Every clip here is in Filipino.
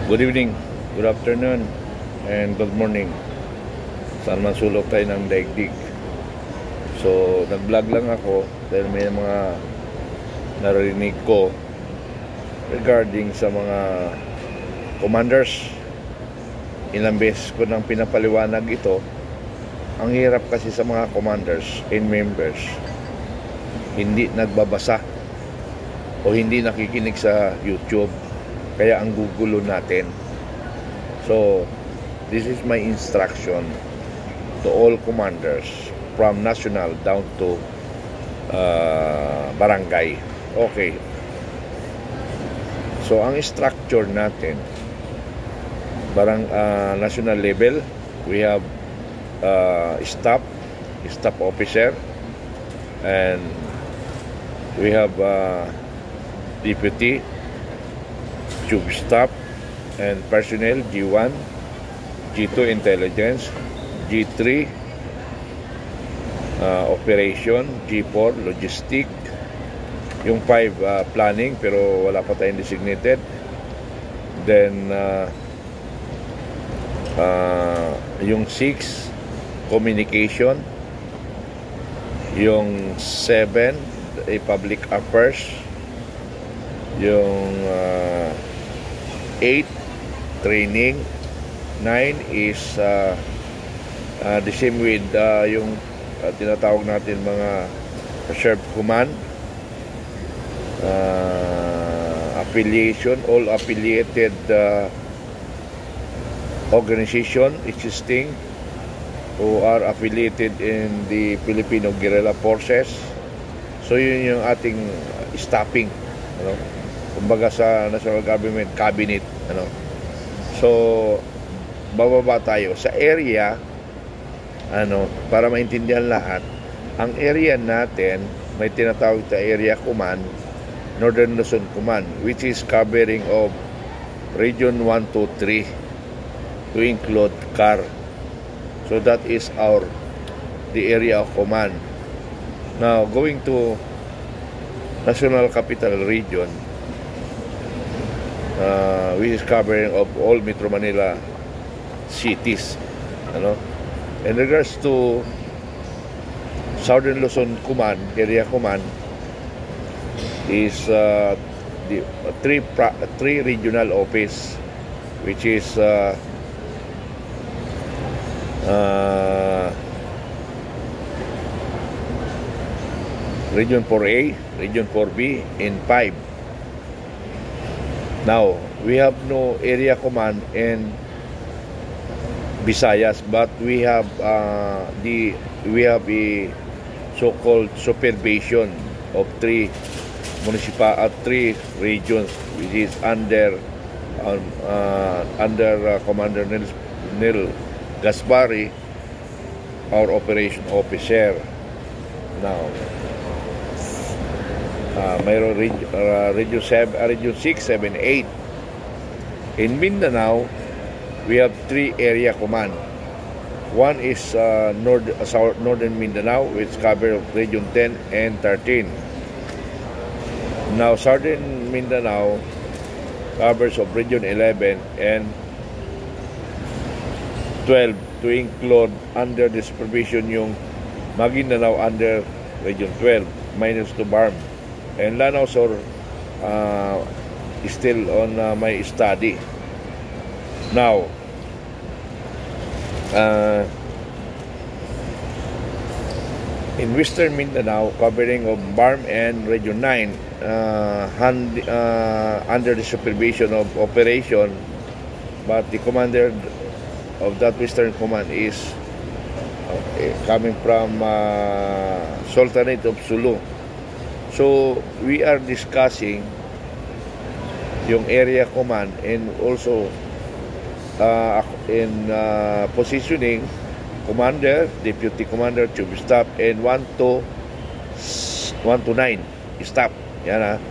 Good evening, good afternoon, and good morning. Saan man sulok tayo ng daigdig. So, nag-vlog lang ako dahil may mga narinig ko regarding sa mga commanders. Ilang beses ko nang pinapaliwanag ito. Ang hirap kasi sa mga commanders and members, hindi nagbabasa o hindi nakikinig sa YouTube. Kaya ang gugulo natin. So, this is my instruction to all commanders from national down to barangay. Okay. So, ang structure natin, national level, we have staff officer, and we have deputy, tube staff and personnel, G1, G2 intelligence, G3 operation, G4 logistic, yung 5 planning pero wala pa tayong designated, then yung 6 communication, yung 7 public affairs, yung 8 training, 9 is the same with yung tinatawag natin mga reserve command, affiliation, all affiliated organization existing who are affiliated in the Filipino Guerrilla Forces. So yun yung ating staffing, kumbaga sa national government cabinet, So bababa tayo sa area, para maintindihan lahat. Ang area natin may tinatawag na area command, Northern Luzon Command, which is covering of region 1, 2, 3 to include CAR. So that is the area of command. Now going to National Capital Region, which is covering of all Metro Manila cities. In regards to Southern Luzon Command, area command, is the three regional office, which is Region 4A, Region 4B, and 5. Now, we have no area command in Visayas, but we have a so-called supervision of 3 regions, which is under Commander Nel Gaspari, our operation officer. Now, mayroon region 6, 7, 8. In Mindanao, we have 3 area command. One is Northern Mindanao, which covers region 10 and 13. Now, Southern Mindanao covers of region 11 and 12 to include under the supervision yung Maguindanao under region 12 minus to BARM. And Lanao Sur is still on my study. Now, in Western Mindanao, covering of BARM and Region 9, under the supervision of operation, but the commander of that Western Command is coming from Sultanate of Sulu. So, we are discussing yung area command and also in positioning commander, deputy commander, tube staff, and 1 to 9 staff. Yan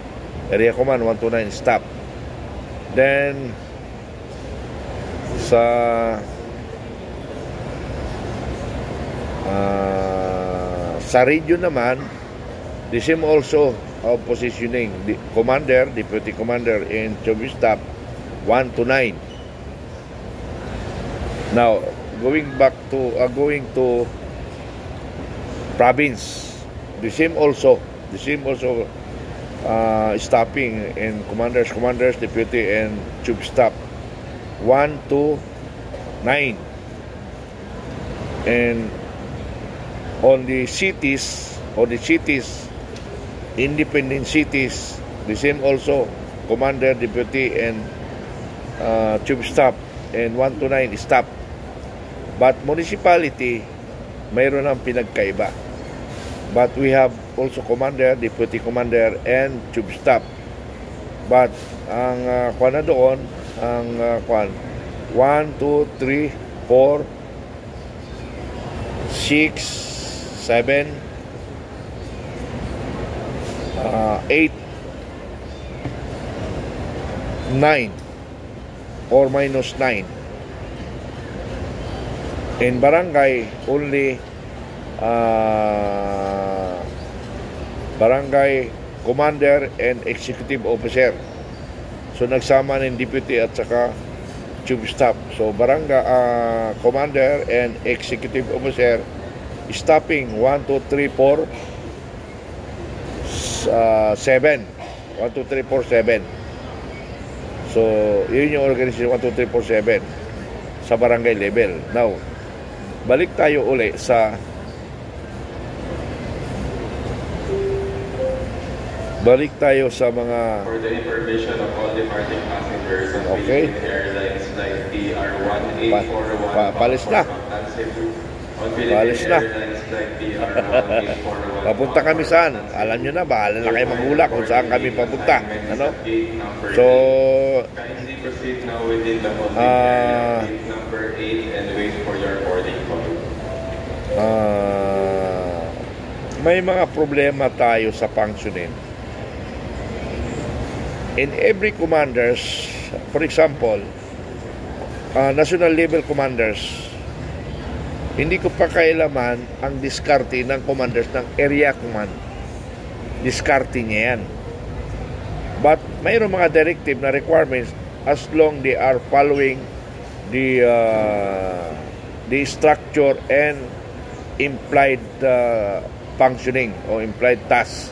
area command 1 to 9 staff. Then sa region naman, the same also positioning the commander, deputy commander, and tube staff 1 to 9. Now, going to province, the same also stopping in commanders, deputy, and tube stop 1 to 9. And on the cities, independent cities, the same also, commander, deputy, and tube stop, and 1 to 9 stop. But municipality, mayroon ang pinagkaiba. But we have also commander, deputy commander, and tube stop. But ang kuan na doon, ang 1, 2, 3, 4, 6, 7, 8, 9 or minus 9. In barangay, only barangay commander and executive officer. So nagsama ng deputy at saka tube stop. So barangay commander and executive officer stopping 1, 2, 3, 4, 7. 1, 2, 3, 4, 7. So yun yung organization 1, 2, 3, 4, 7 sa barangay level. Now, balik tayo uli sa mga for the information of all departing passengers on okay. Philippine Airlines like DR1841 palis na. On Philippine Airlines like DR1841 papunta kami saan? Alam nyo na, bahala na kayo maghula kung saan kami papunta. Ano? So, kindly proceed now within the holding area, gate number 8 and wait for your boarding call. May mga problema tayo sa functioning. In every commanders, for example, national level commanders, hindi ko pa kailaman ang diskarte ng commanders ng area command. Diskarte niya yan. But mayroon mga directive na requirements as long they are following the structure and implied functioning o implied task.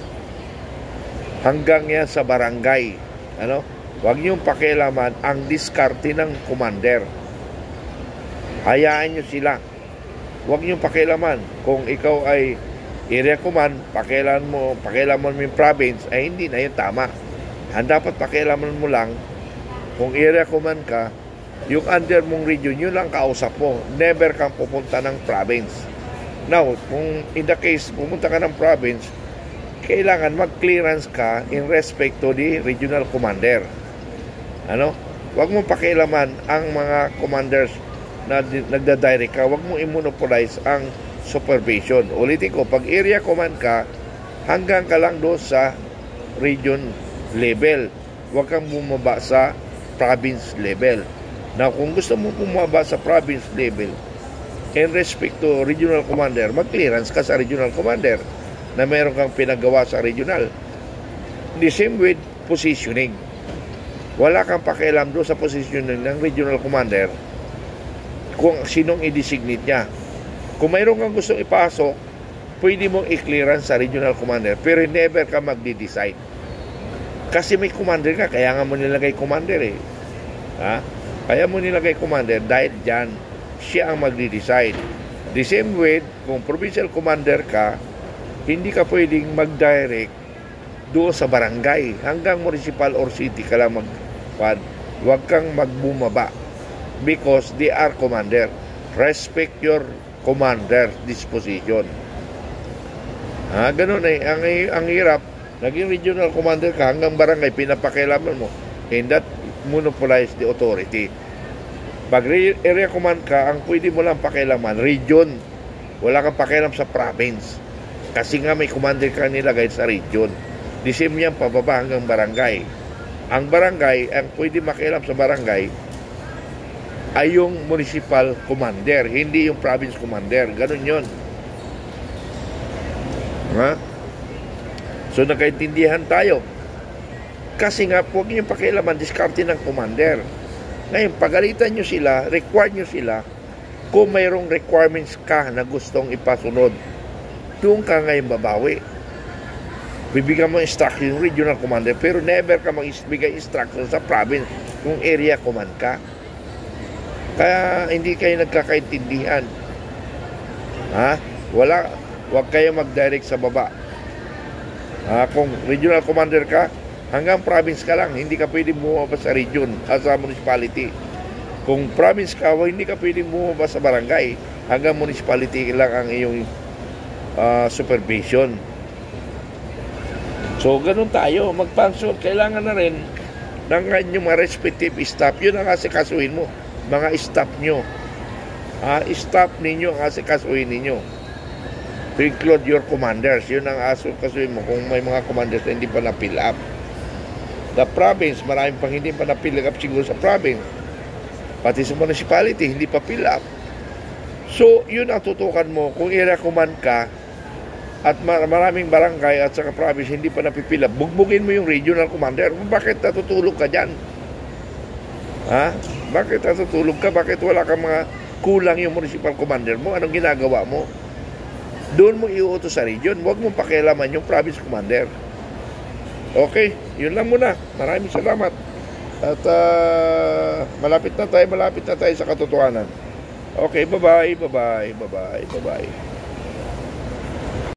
Hanggang yan sa barangay. Ano? Huwag niyong pakialaman ang diskarte ng commander. Hayaan niyo sila. Huwag niyong pakialaman. Kung ikaw ay area command, pakialaman mo yung province, ay hindi na yun tama. Ang dapat pakialaman mo lang, kung area command ka, yung under mong region, yun lang kausap mo. Never kang pupunta ng province. Now, kung in the case, pumunta ka ng province, kailangan mag-clearance ka in respect to the regional commander. Ano? Huwag mong pakialaman ang mga commanders na nagda-direct ka. Huwag mong i-monopolize ang supervision. Ulitin ko, pag area command ka, hanggang ka lang doon sa region level. Huwag kang bumaba sa province level. Now, kung gusto mo bumaba sa province level, in respect to regional commander, mag-clearance ka sa regional commander na meron kang pinagawa sa regional. The same with positioning. Wala kang pakialam doon sa positioning ng regional commander kung sinong i-designate niya. Kung mayroon kang gustong ipasok, pwede mong i-clearance sa regional commander, pero never ka magdi-decide. Kasi may commander ka, kaya nga mo nilagay commander eh. Ha? Kaya mo nilagay commander dahil dyan, siya ang magdi-decide. The same way, kung provincial commander ka, hindi ka pwedeng mag-direct doon sa barangay. Hanggang municipal or city ka lang mag-pad. Huwag kang magbumaba because they are commander. Respect your commander disposition. Ganun eh. Ang hirap, naging regional commander ka, hanggang barangay, pinapakialaman mo. And that monopolize the authority. Pag area command ka, ang pwede mo lang pakialaman, region. Wala kang pakialam sa province. Kasi nga may commander ka nilagay sa region. The same yan pababa hanggang barangay. Ang barangay, ang pwede makialam sa barangay ay yung municipal commander, hindi yung province commander. Ganun yun. Ha? So nagkaintindihan tayo. Kasi nga, huwag nyo pakialaman, diskarte ng commander. Ngayon, pagalitan nyo sila, require nyo sila Kung mayroong requirements ka na gustong ipasunod, doon ka ngayon babawi. Bibigyan mo instruction yung regional commander, pero never ka magbigay instruction sa province kung area command ka. Kaya hindi kayo nagkakaintindihan. Huwag kayo mag-direct sa baba. Kung regional commander ka, hanggang province ka lang, hindi ka pwedeng bumaba sa region, sa municipality. Kung province ka, hindi ka pwedeng bumaba sa barangay, hanggang municipality lang ang iyong supervision. So, ganun tayo. Mag-function, kailangan na rin ng inyong mga respective staff. Yun ang asikasuhin mo. Mga staff nyo. Staff ninyo ang asikasuhin ninyo. To include your commanders. Yun ang asikasuhin mo kung may mga commanders na hindi pa na-fill up. The province, maraming pang hindi pa na-fill up siguro sa province. Pati sa municipality, hindi pa fill up. So, yun ang tutukan mo. Kung area command ka, at maraming barangay at saka province hindi pa napipila, bugbugin mo yung regional commander. Bakit natutulog ka dyan? Bakit natutulog ka? Bakit wala kang mga kulang yung municipal commander mo? Anong ginagawa mo? Doon mo iuutos sa region. Huwag mong pakialaman yung province commander. Okay, yun lang muna. Maraming salamat. At malapit na tayo sa katotohanan. Okay, bye-bye.